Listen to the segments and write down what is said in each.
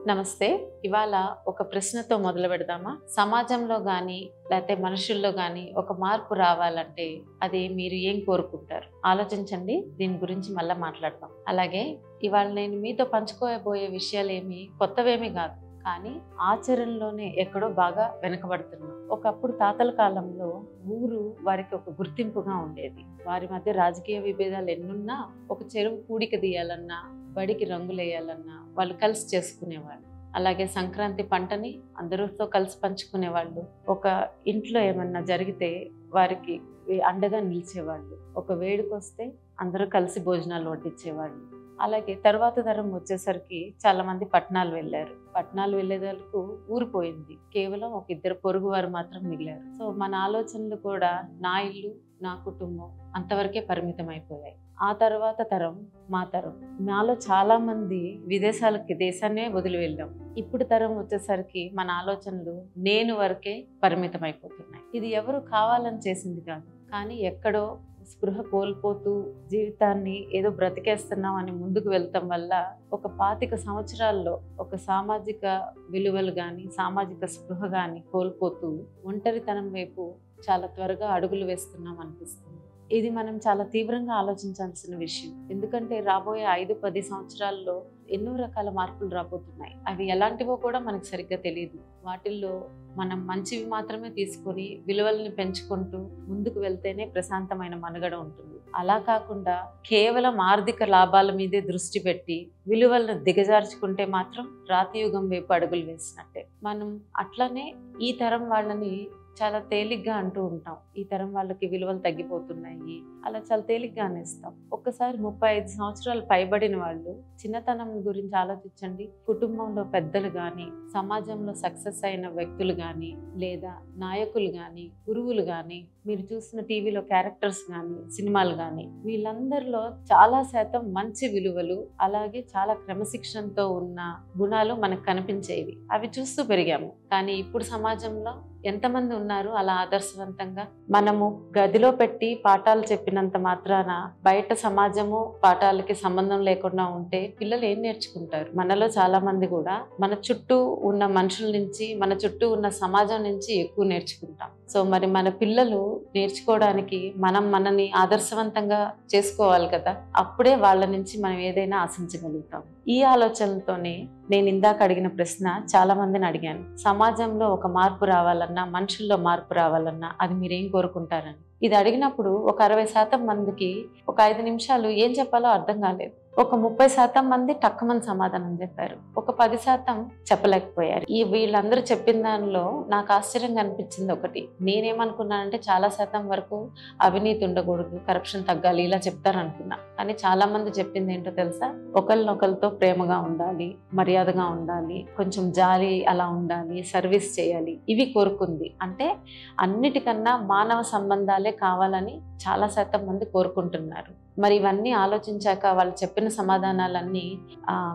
నమస్తే. ఇవాళ ఒక ప్రశ్నతో మొదలు పెడదామా? సమాజంలో గాని లేకపోతే మనుషుల్లో గాని ఒక మార్పు రావాలంటే అది మీరు ఏం కోరుకుంటారు? ఆలోచించండి. దీని గురించి మళ్ళా మాట్లాడదాం. అలాగే ఇవాళ నేను మీతో పంచుకోబోయే విషయాలేమి కొత్తవేమీ కాదు. కానీ ఆచరణలోనే ఎక్కడో బాగా వెనకబడుతున్నాం. ఒకప్పుడు తాతల కాలంలో ఊరు వారికి ఒక గుర్తింపుగా ఉండేది. వారి మధ్య రాజకీయ విభేదాలు ఎన్నున్నా ఒక చెరువు కూడిక తీయాలన్నా, బడికి రంగులేయాలన్నా వాళ్ళు కలిసి చేసుకునేవాళ్ళు. అలాగే సంక్రాంతి పంటని అందరితో కలిసి పంచుకునేవాళ్ళు. ఒక ఇంట్లో ఏమన్నా జరిగితే వారికి అండగా నిలిచేవాళ్ళు. ఒక వేడుకొస్తే అందరూ కలిసి భోజనాలు వడ్డించేవాళ్ళు. అలాగే తర్వాత తరం వచ్చేసరికి చాలా మంది పట్టణాలు వెళ్ళారు. పట్టణాలు వెళ్ళేందుకు ఊరిపోయింది. కేవలం ఒక ఇద్దరు పొరుగు వారు మాత్రం మిగిలారు. సో మన ఆలోచనలు కూడా నా ఇల్లు, నా కుటుంబం అంతవరకే పరిమితం అయిపోయాయి. ఆ తర్వాత తరం మా తరం. నాలో చాలా మంది విదేశాలకి దేశాన్నే వదిలి వెళ్ళాం. ఇప్పుడు తరం వచ్చేసరికి మన ఆలోచనలు నేను వరకే పరిమితం అయిపోతున్నాయి. ఇది ఎవరు కావాలని చేసింది కాదు, కానీ ఎక్కడో స్పృహ కోల్పోతూ జీవితాన్ని ఏదో బ్రతికేస్తున్నాం అని ముందుకు వెళ్తాం వల్ల ఒక 25 సంవత్సరాల్లో ఒక సామాజిక విలువలు కానీ సామాజిక స్పృహ కానీ కోల్పోతూ ఒంటరితనం వైపు చాలా త్వరగా అడుగులు వేస్తున్నాం అనిపిస్తుంది. ఇది మనం చాలా తీవ్రంగా ఆలోచించాల్సిన విషయం. ఎందుకంటే రాబోయే 5-10 సంవత్సరాల్లో ఎన్నో రకాల మార్పులు రాబోతున్నాయి. అవి ఎలాంటివో కూడా మనకు సరిగ్గా తెలియదు. వాటిల్లో మనం మంచివి మాత్రమే తీసుకొని విలువల్ని పెంచుకుంటూ ముందుకు వెళ్తేనే ప్రశాంతమైన మనుగడ ఉంటుంది. అలా కాకుండా కేవలం ఆర్థిక లాభాల మీదే దృష్టి పెట్టి విలువలను దిగజార్చుకుంటే మాత్రం రాతియుగం వైపు అడుగులు వేసినట్టే. మనం అట్లనే ఈ తరం వాళ్ళని చాలా తేలిగ్గా అంటూ ఉంటాం. ఈ తరం వాళ్ళకి విలువలు తగ్గిపోతున్నాయి, అలా చాలా తేలిగ్గా అనేస్తాం. ఒక్కసారి 35 సంవత్సరాలు పైబడిన వాళ్ళు చిన్నతనం గురించి ఆలోచించండి. కుటుంబంలో పెద్దలు కానీ, సమాజంలో సక్సెస్ అయిన వ్యక్తులు కానీ, లేదా నాయకులు కానీ, గురువులు కానీ, మీరు చూసిన టీవీలో క్యారెక్టర్స్ కానీ, సినిమాలు కానీ, వీళ్ళందరిలో చాలా శాతం మంచి విలువలు, అలాగే చాలా క్రమశిక్షణతో ఉన్న గుణాలు మనకు కనిపించేవి. అవి చూస్తూ పెరిగాము. కానీ ఇప్పుడు సమాజంలో ఎంతమంది ఉన్నారు అలా ఆదర్శవంతంగా? మనము గదిలో పెట్టి పాఠాలు చెప్పినంత మాత్రాన బయట సమాజము పాఠాలకి సంబంధం లేకుండా ఉంటే పిల్లలు ఏం నేర్చుకుంటారు? మనలో చాలా మంది కూడా మన చుట్టూ ఉన్న మనుషుల నుంచి, మన చుట్టూ ఉన్న సమాజం నుంచి ఎక్కువ నేర్చుకుంటాం. సో మరి మన పిల్లలు నేర్చుకోవడానికి మనం మనని ఆదర్శవంతంగా చేసుకోవాలి కదా. అప్పుడే వాళ్ళ నుంచి మనం ఏదైనా ఆశించగలుగుతాం. ఈ ఆలోచనలతోనే నేను ఇందాక అడిగిన ప్రశ్న చాలా మందిని అడిగాను. సమాజంలో ఒక మార్పు రావాలన్నా, మనుషుల్లో మార్పు రావాలన్నా అది మీరేం కోరుకుంటారని. ఇది అడిగినప్పుడు ఒక 60% మందికి ఒక 5 నిమిషాలు ఏం చెప్పాలో అర్థం కాలేదు. ఒక 30% మంది టక్కుమని సమాధానం చెప్పారు. ఒక 10% చెప్పలేకపోయారు. వీళ్ళందరూ చెప్పిన దానిలో నాకు ఆశ్చర్యంగా అనిపించింది ఒకటి. నేనేమనుకున్నానంటే చాలా శాతం వరకు అవినీతి ఉండకూడదు, కరప్షన్ తగ్గాలి, ఇలా చెప్తారు అనుకున్నా. కానీ చాలా మంది చెప్పింది ఏంటో తెలుసా? ఒకరినొకరితో ప్రేమగా ఉండాలి, మర్యాదగా ఉండాలి, కొంచెం జాలి అలా ఉండాలి, సర్వీస్ చేయాలి, ఇవి కోరుకుంది. అంటే అన్నిటికన్నా మానవ సంబంధాలే కావాలని చాలా శాతం మంది కోరుకుంటున్నారు. మరి ఇవన్నీ ఆలోచించాక వాళ్ళు చెప్పిన సమాధానాలన్నీ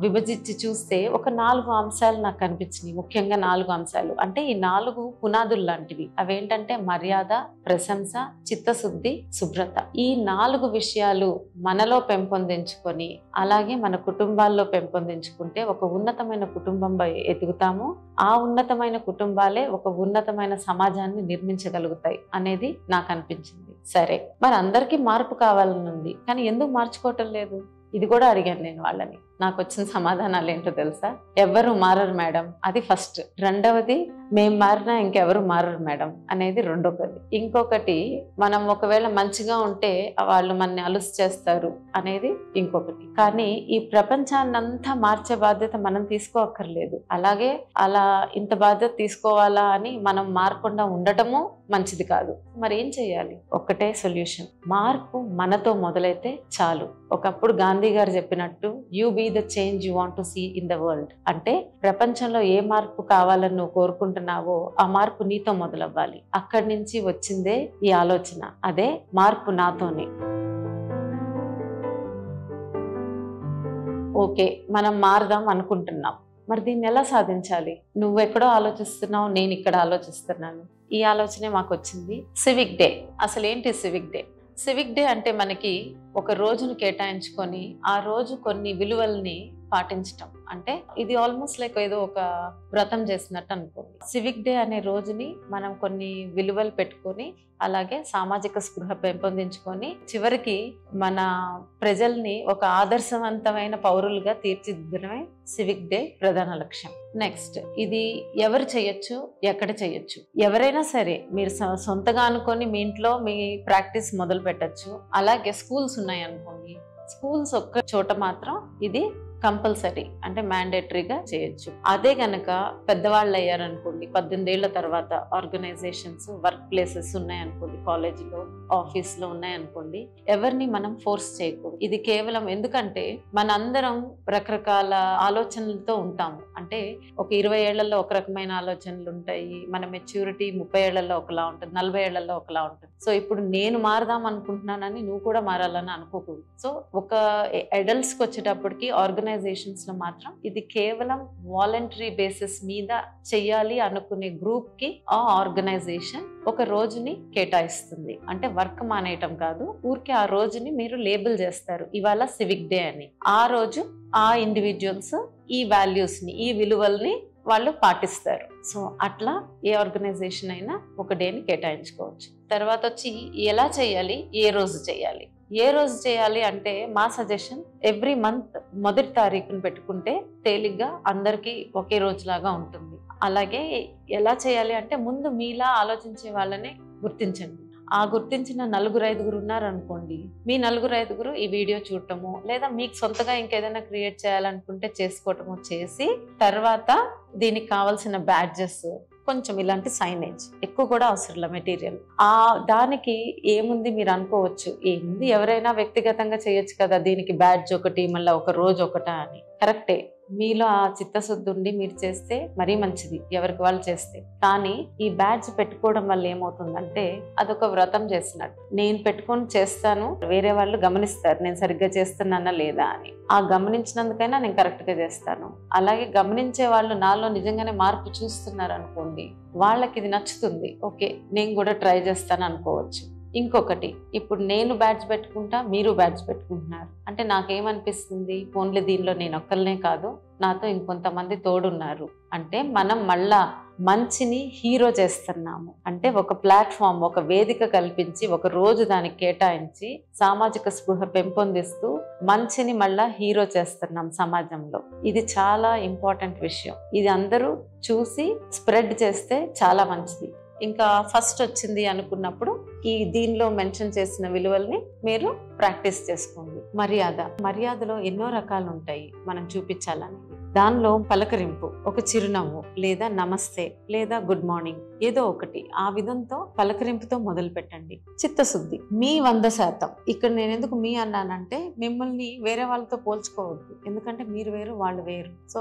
విభజించి చూస్తే ఒక 4 అంశాలు నాకు కనిపించినాయి. ముఖ్యంగా 4 అంశాలు. అంటే ఈ 4 పునాదులు లాంటివి. అవేంటంటే మర్యాద, ప్రశంస, చిత్తశుద్ధి, శుభ్రత. ఈ 4 విషయాలు మనలో పెంపొందించుకొని అలాగే మన కుటుంబాల్లో పెంపొందించుకుంటే ఒక ఉన్నతమైన కుటుంబంపై ఎదుగుతాము. ఆ ఉన్నతమైన కుటుంబాలే ఒక ఉన్నతమైన సమాజాన్ని నిర్మించగలుగుతాయి అనేది నాకు అనిపించింది. సరే, మరి అందరికీ మార్పు కావాలని ఉంది, కానీ ఎందుకు మార్చుకోవటం లేదు? ఇది కూడా అడిగాను నేను వాళ్ళని. నాకు వచ్చిన సమాధానాలు ఏంటో తెలుసా? ఎవ్వరు మారరు మేడం, అది ఫస్ట్. రెండవది, మేం మారినా ఇంకెవరు మారరు మేడం అనేది రెండోది. ఇంకొకటి, మనం ఒకవేళ మంచిగా ఉంటే వాళ్ళు మనని అలుసు చేస్తారు అనేది ఇంకొకటి. కానీ ఈ ప్రపంచాన్నంతా మార్చే బాధ్యత మనం తీసుకోక్కర్లేదు. అలాగే అలా ఇంత బాధ్యత తీసుకోవాలా అని మనం మారకుండా ఉండటము మంచిది కాదు. మరి ఏం చేయాలి? ఒక్కటే సొల్యూషన్. మార్పు మనతో మొదలైతే చాలు. ఒకప్పుడు గాంధీ గారు చెప్పినట్టు, you be the change you want to see in the world. అంటే ప్రపంచంలో ఏ మార్పు కావాలని నువ్వు కోరుకుంటున్నావో ఆ మార్పు నీతో మొదలవ్వాలి. అక్కడి నుంచి వచ్చిందే ఈ ఆలోచన. అదే మార్పు నాతోనే. ఓకే, మనం మారదాం అనుకుంటున్నాం. మరి దీన్ని ఎలా సాధించాలి? నువ్వెక్కడో ఆలోచిస్తున్నావు, నేను ఇక్కడ ఆలోచిస్తున్నాను. ఈ ఆలోచనే మాకు వచ్చింది. Civic day. అసలు ఏంటి సివిక్ డే? సివిక్ డే అంటే మనకి ఒక రోజును కేటాయించుకొని ఆ రోజు కొన్ని విలువల్ని పాటించటం. అంటే ఇది ఆల్మోస్ట్ లైక్ ఏదో ఒక వ్రతం చేసినట్టు అనుకోండి. సివిక్ డే అనే రోజుని మనం కొన్ని విలువలు పెట్టుకొని అలాగే సామాజిక స్పృహ పెంపొందించుకొని చివరికి మన ప్రజల్ని ఒక ఆదర్శవంతమైన పౌరులుగా తీర్చిదిద్దడమే సివిక్ డే ప్రధాన లక్ష్యం. నెక్స్ట్, ఇది ఎవరు చేయొచ్చు, ఎక్కడ చేయొచ్చు? ఎవరైనా సరే మీరు సొంతగా అనుకొని మీ ఇంట్లో మీ ప్రాక్టీస్ మొదలు పెట్టచ్చు. అలాగే స్కూల్స్ ఉన్నాయి అనుకోండి, స్కూల్స్ ఒక్క చోట మాత్రం ఇది కంపల్సరీ అంటే మ్యాండేటరీగా చేయొచ్చు. అదే గనక పెద్దవాళ్ళు అయ్యారనుకోండి, 18 ఏళ్ల తర్వాత ఆర్గనైజేషన్స్, వర్క్ ప్లేసెస్ ఉన్నాయనుకోండి, కాలేజీలో ఆఫీస్లో ఉన్నాయనుకోండి, ఎవరిని మనం ఫోర్స్ చేయకూడదు. ఇది కేవలం ఎందుకంటే మనందరం రకరకాల ఆలోచనలతో ఉంటాము. అంటే ఒక 20 ఏళ్లలో ఒక రకమైన ఆలోచనలు ఉంటాయి, మన మెచ్యూరిటీ 30 ఏళ్లలో ఒకలా ఉంటుంది, 40 ఏళ్లలో ఒకలా ఉంటుంది. సో ఇప్పుడు నేను మారదాం అనుకుంటున్నానని నువ్వు కూడా మారాలని అనుకోకూడదు. సో ఒక అడల్ట్స్కి వచ్చేటప్పటికి ఆర్గనైజేషన్స్ లో మాత్రం ఇది కేవలం వాలంటరీ బేసిస్ మీద చెయ్యాలి అనుకునే గ్రూప్ కి ఆ ఆర్గనైజేషన్ ఒక రోజుని కేటాయిస్తుంది. అంటే వర్క్ మానేయటం కాదు, ఊరికే ఆ రోజుని మీరు లేబుల్ చేస్తారు ఇవాళ సివిక్ డే అని. ఆ రోజు ఆ ఇండివిజువల్స్ ఈ వాల్యూస్ ని, ఈ విలువల్ని వాళ్ళు పాటిస్తారు. సో అట్లా ఏ ఆర్గనైజేషన్ అయినా ఒక డేని కేటాయించుకోవచ్చు. తర్వాత వచ్చి ఎలా చేయాలి, ఏ రోజు చేయాలి? ఏ రోజు చేయాలి అంటే మా సజెషన్ ఎవ్రీ మంత్ మొదటి తారీఖును పెట్టుకుంటే తేలిగ్గా అందరికీ ఒకే రోజులాగా ఉంటుంది. అలాగే ఎలా చేయాలి అంటే ముందు మీలా ఆలోచించే వాళ్ళని గుర్తించండి. ఆ గుర్తించిన 4-5 ఉన్నారనుకోండి, మీ 4-5 ఈ వీడియో చూడటము లేదా మీకు సొంతగా ఇంకేదైనా క్రియేట్ చేయాలనుకుంటే చేసుకోవటము చేసి, తర్వాత దీనికి కావాల్సిన బ్యాడ్జెస్, కొంచెం ఇలాంటి సైనేజ్, ఎక్కువ కూడా అవసరం మెటీరియల్. దానికి ఏముంది మీరు అనుకోవచ్చు, ఏముంది ఎవరైనా వ్యక్తిగతంగా చేయొచ్చు కదా, దీనికి బ్యాడ్జ్ ఒకటి మళ్ళీ ఒక రోజు ఒకటా అని. కరెక్టే, మీలో ఆ చిత్తశుద్ధి ఉండి మీరు చేస్తే మరీ మంచిది, ఎవరికి వాళ్ళు చేస్తే. కానీ ఈ బ్యాడ్జ్ పెట్టుకోవడం వల్ల ఏమవుతుందంటే అదొక వ్రతం చేసినట్టు. నేను పెట్టుకొని చేస్తాను, వేరే వాళ్ళు గమనిస్తారు నేను సరిగ్గా చేస్తున్నానా లేదా అని. ఆ గమనించినందుకైనా నేను కరెక్ట్ గా చేస్తాను. అలాగే గమనించే వాళ్ళు నాలో నిజంగానే మార్పు చూస్తున్నారు అనుకోండి, వాళ్ళకి ఇది నచ్చుతుంది, ఓకే నేను కూడా ట్రై చేస్తాను అనుకోవచ్చు. ఇంకొకటి, ఇప్పుడు నేను బ్యాడ్జ్ పెట్టుకుంటా, మీరు బ్యాడ్జ్ పెట్టుకుంటున్నారు అంటే నాకేమనిపిస్తుంది, ఓన్లీ దీనిలో నేను ఒక్కరినే కాదు, నాతో ఇంకొంతమంది తోడున్నారు. అంటే మనం మళ్ళా మంచిని హీరో చేస్తున్నాము. అంటే ఒక ప్లాట్ఫామ్, ఒక వేదిక కల్పించి ఒక రోజు దానికి కేటాయించి సామాజిక స్పృహ పెంపొందిస్తూ మంచిని మళ్ళా హీరో చేస్తున్నాం సమాజంలో. ఇది చాలా ఇంపార్టెంట్ విషయం. ఇది అందరూ చూసి స్ప్రెడ్ చేస్తే చాలా మంచిది. ఇంకా ఫస్ట్ వచ్చింది అనుకున్నప్పుడు ఈ దీనిలో మెన్షన్ చేసిన విలువల్ని మీరు ప్రాక్టీస్ చేసుకోండి. మర్యాదలో ఎన్నో రకాలు ఉంటాయి మనం చూపించాలని. దానిలో పలకరింపు, ఒక చిరునవ్వు లేదా నమస్తే లేదా గుడ్ మార్నింగ్, ఏదో ఒకటి ఆ విధంతో పలకరింపుతో మొదలు పెట్టండి. చిత్తశుద్ధి మీ 100%. ఇక్కడ నేను ఎందుకు మీ అన్నానంటే మిమ్మల్ని వేరే వాళ్ళతో పోల్చుకోవద్దు, ఎందుకంటే మీరు వేరు వాళ్ళు వేరు. సో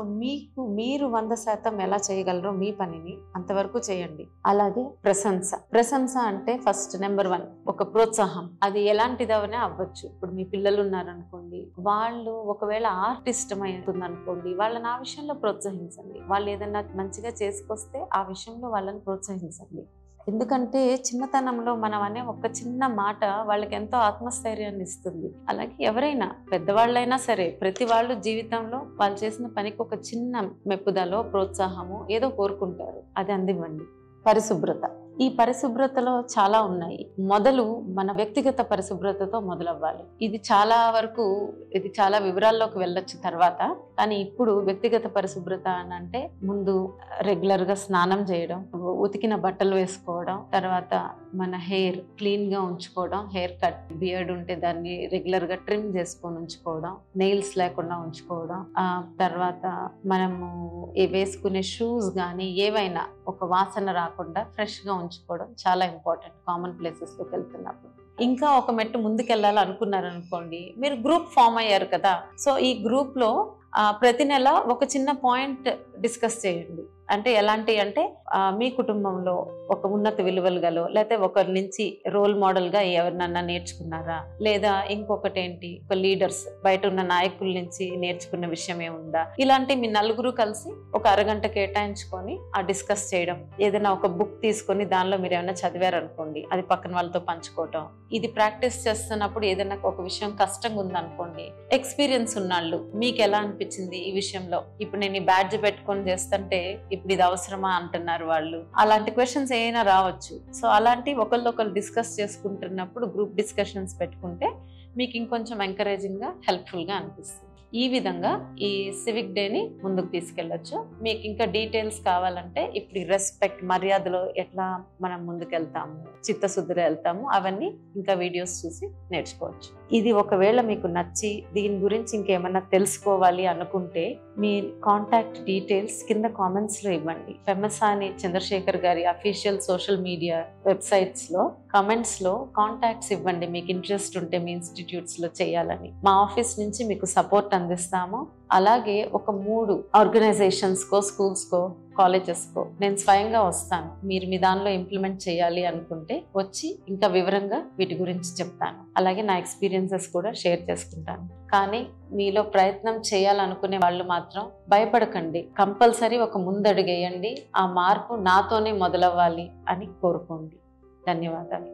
మీరు 100% ఎలా చేయగలరో మీ పనిని అంతవరకు చేయండి. అలాగే ప్రశంస అంటే ఫస్ట్ నెంబర్ 1 ఒక ప్రోత్సాహం. అది ఎలాంటిదవనే అవ్వచ్చు. ఇప్పుడు మీ పిల్లలు ఉన్నారనుకోండి, వాళ్ళు ఒకవేళ ఆర్ట్ ఇష్టమైతుంది అనుకోండి, వాళ్ళని ఆ విషయంలో ప్రోత్సహించండి. వాళ్ళు ఏదైనా మంచిగా చేసుకొస్తే ఆ విషయంలో వాళ్ళని ప్రోత్సహించండి. ఎందుకంటే చిన్నతనంలో మనం అనే ఒక చిన్న మాట వాళ్ళకి ఎంతో ఆత్మస్థైర్యాన్ని ఇస్తుంది. అలాగే ఎవరైనా పెద్దవాళ్ళైనా సరే ప్రతి వాళ్ళు జీవితంలో వాళ్ళు చేసిన పనికి ఒక చిన్న మెప్పుదలో ప్రోత్సాహము ఏదో కోరుకుంటారు, అది అందివ్వండి. పరిశుభ్రత, ఈ పరిశుభ్రతలో చాలా ఉన్నాయి. మొదలు మన వ్యక్తిగత పరిశుభ్రతతో మొదలవ్వాలి. ఇది చాలా వివరాల్లోకి వెళ్ళొచ్చు తర్వాత. కానీ ఇప్పుడు వ్యక్తిగత పరిశుభ్రత అని అంటే ముందు రెగ్యులర్ గా స్నానం చేయడం, ఉతికిన బట్టలు వేసుకోవడం, తర్వాత మన హెయిర్ క్లీన్ గా ఉంచుకోవడం, హెయిర్ కట్ బియర్డ్ ఉంటే దాన్ని రెగ్యులర్ గా ట్రిమ్ చేసుకొని ఉంచుకోవడం, నెయిల్స్ లేకుండా ఉంచుకోవడం, తర్వాత మనము వేసుకునే షూస్ కానీ ఏవైనా ఒక వాసన రాకుండా ఫ్రెష్ గా ఉంచుకోవడం చాలా ఇంపార్టెంట్ కామన్ ప్లేసెస్ లోకి వెళ్తున్నప్పుడు. ఇంకా ఒక మెట్టు ముందుకెళ్ళాలి అనుకున్నారు అనుకోండి, మీరు గ్రూప్ ఫామ్ అయ్యారు కదా, సో ఈ గ్రూప్ లో ప్రతి నెల ఒక చిన్న పాయింట్ డిస్కస్ చేయండి. అంటే ఎలాంటి అంటే మీ కుటుంబంలో ఒక ఉన్నత విలువలు గలో లేకపోతే ఒకరి నుంచి రోల్ మోడల్ గా ఎవరినన్నా నేర్చుకున్నారా, లేదా ఇంకొకటి ఏంటి ఒక లీడర్స్ బయట ఉన్న నాయకుల నుంచి నేర్చుకున్న విషయం ఏముందా, ఇలాంటి మీ నలుగురు కలిసి ఒక అరగంట కేటాయించుకొని డిస్కస్ చేయడం. ఏదైనా ఒక బుక్ తీసుకొని దానిలో మీరు ఏమైనా చదివారనుకోండి, అది పక్కన వాళ్ళతో పంచుకోవటం. ఇది ప్రాక్టీస్ చేస్తున్నప్పుడు ఏదైనా ఒక విషయం కష్టంగా ఉందనుకోండి, ఎక్స్పీరియన్స్ ఉన్నాళ్ళు మీకు ఎలా అనిపించింది ఈ విషయంలో, ఇప్పుడు నేను ఈ బ్యాడ్జ్ పెట్టుకొని చేస్తుంటే ఇప్పుడు ఇది అవసరమా అంటున్నారు వాళ్ళు, అలాంటి క్వశ్చన్స్ ఏమైనా రావచ్చు. సో అలాంటి ఒకళ్ళు డిస్కస్ చేసుకుంటున్నప్పుడు గ్రూప్ డిస్కషన్స్ పెట్టుకుంటే మీకు ఇంకొంచెం ఎంకరేజింగ్ గా హెల్ప్ఫుల్ గా అనిపిస్తుంది. ఈ విధంగా ఈ సివిక్ డేని ముందుకు తీసుకెళ్లొచ్చు. మీకు ఇంకా డీటెయిల్స్ కావాలంటే ఇప్పుడు రెస్పెక్ట్ మర్యాదలో ఎట్లా మనం ముందుకెళ్తాము, చిత్తశుద్ధిలో వెళ్తాము, అవన్నీ ఇంకా వీడియోస్ చూసి నేర్చుకోవచ్చు. ఇది ఒకవేళ మీకు నచ్చి దీని గురించి ఇంకేమన్నా తెలుసుకోవాలి అనుకుంటే మీ కాంటాక్ట్ డీటెయిల్స్ కింద కామెంట్స్ లో ఇవ్వండి. పెమ్మసాని చంద్రశేఖర్ గారి అఫీషియల్ సోషల్ మీడియా వెబ్సైట్స్ లో కామెంట్స్ లో కాంటాక్ట్స్ ఇవ్వండి. మీకు ఇంట్రెస్ట్ ఉంటే మీ ఇన్స్టిట్యూట్స్ లో చేయాలని మా ఆఫీస్ నుంచి మీకు సపోర్ట్ అందిస్తాము. అలాగే ఒక 3 ఆర్గనైజేషన్స్ కో, స్కూల్స్ కో, కాలేజెస్ కో నేను స్వయంగా వస్తాను. మీరు మీ దానిలో ఇంప్లిమెంట్ చేయాలి అనుకుంటే వచ్చి ఇంకా వివరంగా వీటి గురించి చెప్తాను. అలాగే నా ఎక్స్పీరియన్సెస్ కూడా షేర్ చేసుకుంటాను. కానీ మీలో ప్రయత్నం చేయాలనుకునే వాళ్ళు మాత్రం భయపడకండి. కంపల్సరీ ఒక ముందడుగేయండి. ఆ మార్పు నాతోనే మొదలవ్వాలి అని కోరుకోండి. ధన్యవాదాలు.